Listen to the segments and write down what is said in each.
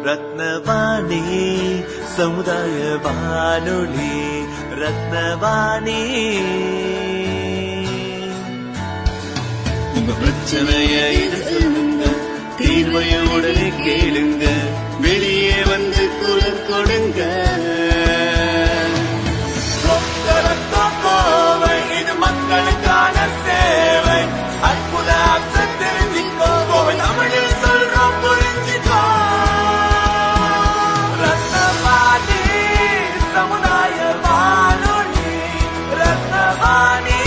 ரத்னவாணி சமுதாய வானொலி. ரத்னவாணி உங்க பிரச்சனைய சொல்லுங்க, தீர்வைய உடனே கேளுங்க, வெளியே வந்து குரல் கொடுங்க. இது மக்களுக்கான சேவை. அற்புத தெரிஞ்சுக்கோ, தமிழில் சொல்றோம் புரிஞ்சுக்கோ. ரத்னவாணி சமுதாய வானொலி. ரத்னவாணி.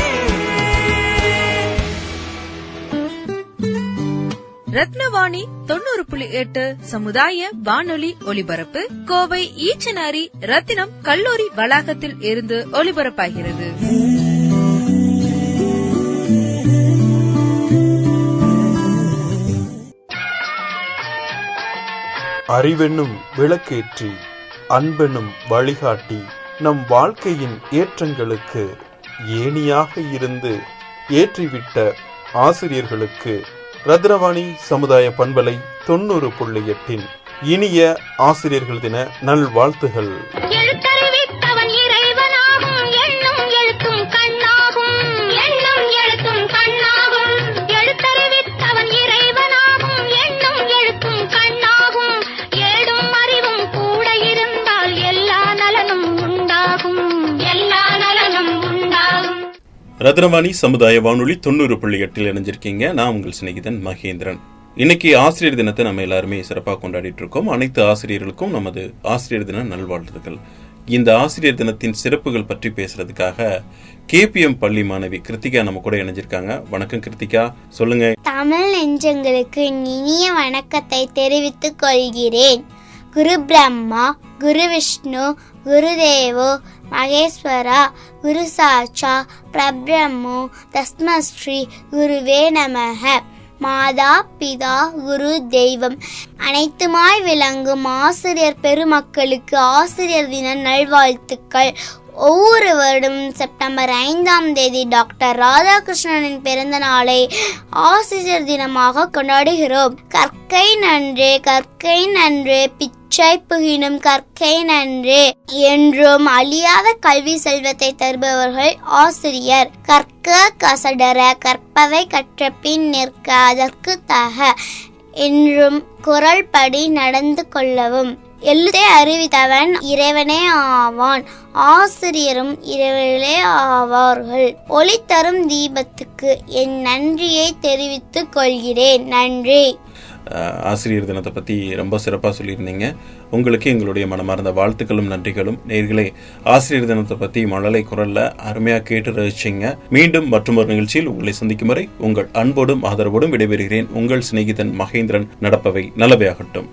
ரத்னவாணி 90.8 சமுதாய வானொலி ஒலிபரப்பு கோவை ஈச்சனாரி ரத்தினம் கல்லூரி வளாகத்தில் இருந்து ஒலிபரப்பாகிறது. அறிவென்னும் விளக்கேற்றி அன்பெனும் வழிகாட்டி நம் வாழ்க்கையின் ஏற்றங்களுக்கு ஏணியாக இருந்து ஏற்றிவிட்ட ஆசிரியர்களுக்கு ரத்னவாணி சமுதாய பண்பலை 90.8 இனிய ஆசிரியர்கள் தின நல்வாழ்த்துகள். ரத்னவாணி சமுதாய வானொலி 90.8 இணைஞ்சிருக்கீங்க. நான் உங்கள் சிநேகிதன் மகேந்திரன். இன்னைக்கு ஆசிரியர் தினத்தை நம்ம எல்லாருமே சிறப்பாக கொண்டாடிட்டு இருக்கோம். அனைத்து ஆசிரியர்களுக்கும் நமது ஆசிரியர் தின நல்வாழ்த்துக்கள். இந்த ஆசிரியர் தினத்தின் சிறப்புகள் பற்றி பேசுறதுக்காக KPM பள்ளி மாணவி கிருத்திகா நம்ம கூட இணைஞ்சிருக்காங்க. வணக்கம் கிருத்திகா, சொல்லுங்க. தமிழ் நெஞ்சங்களுக்கு இனிய வணக்கத்தை தெரிவித்துக் கொள்கிறேன். குரு பிரம்மா, குரு விஷ்ணு, குருதேவோ மகேஸ்வரா, குரு சாட்சா பிரப்ரம்மோ தஸ்மஸ்ரீ குருவே நமஹ. மாதா பிதா குரு தெய்வம் அனைத்துமாய் விளங்கும் ஆசிரியர் பெருமக்களுக்கு ஆசிரியர் தின நல்வாழ்த்துக்கள். ஒவ்வொரு வருடமும் செப்டம்பர் 5ஆம் தேதி டாக்டர் ராதாகிருஷ்ணனின் பிறந்த நாளை ஆசிரியர் தினமாக கொண்டாடுகிறோம். கற்கை நன்றே, கற்கை நன்றே, பிச்சை புகினும் கற்கை நன்றே என்றும் அழியாத கல்வி செல்வத்தை தருபவர்கள் ஆசிரியர். கற்க கசடர கற்பவை கற்ற பின் நிற்க அதற்கு தக என்றும் குறள் படி நடந்து கொள்ளவும். எழுத்தை அறிவித்தவன் இறைவனே ஆவான், ஆசிரியரும் இறைவனே ஆவார்கள். ஒளி தரும் தீபத்துக்கு என் நன்றியை தெரிவித்துக் கொள்கிறேன். நன்றி. ஆசிரியர் தினத்தை பற்றி ரொம்ப சிறப்பாக சொல்லியிருந்தீங்க. உங்களுக்கு எங்களுடைய மனமார்ந்த வாழ்த்துக்களும் நன்றிகளும். நேயர்களே, ஆசிரியர் தினத்தை பற்றி மழலை குரல்ல அருமையாக கேட்டு ரசிச்சிங்க. மீண்டும் மற்றொரு நிகழ்ச்சியில் உங்களை சந்திக்கும் வரை உங்கள் அன்போடும் ஆதரவோடும் விடைபெறுகிறேன். உங்கள் சிநேகிதன் மகேந்திரன். நடப்பவை நல்லவையாகட்டும்.